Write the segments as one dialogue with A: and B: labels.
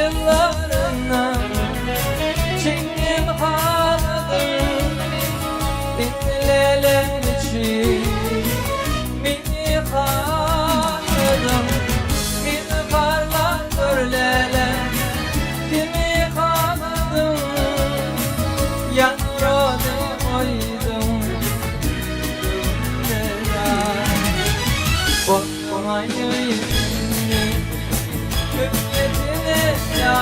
A: yıllarına çektim haldım, dinlelen için beni kandım. Bir parla körlelen kimi kandım, yanrodu koydum Bozmayı hükmetine ya,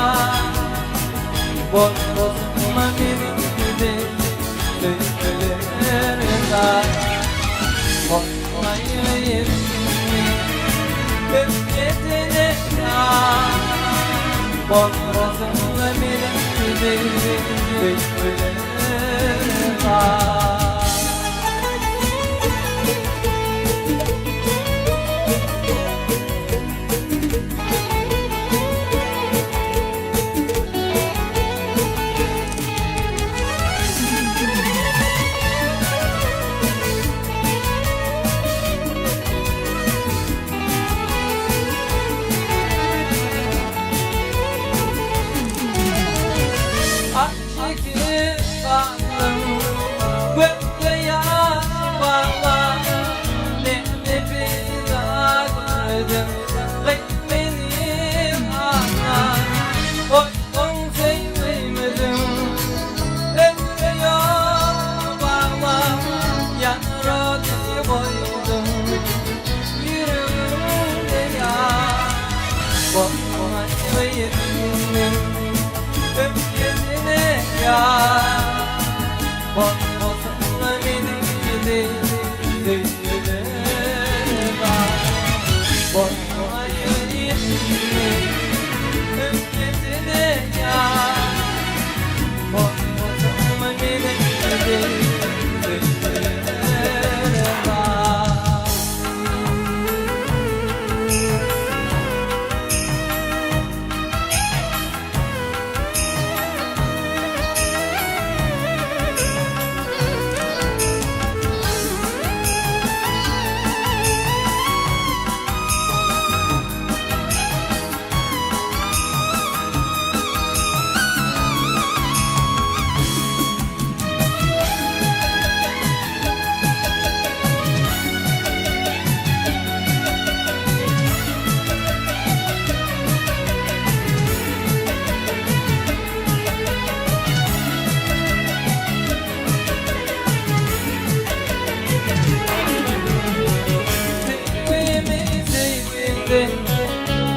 A: bozma bir gibi söylerler. Bozmayı hükmetine ya, bozma bir gibi söylerler.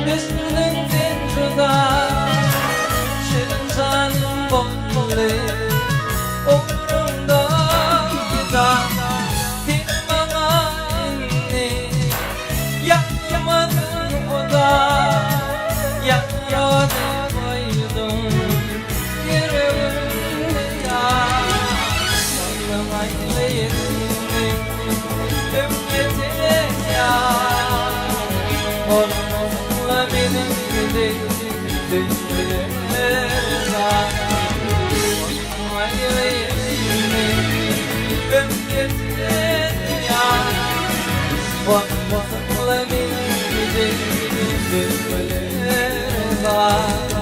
A: Düştün zinduda, şirin canım bollu, umurumda da bir bana inni, yakmadın o da, yakmadı koydum yüreğimde ya. Anlamayı yetindim, ümmetine ya. Olmazla benim gibi düşünürler. Olmazla yetindim, ümmetine ya. Olmazla benim gibi düşünürler.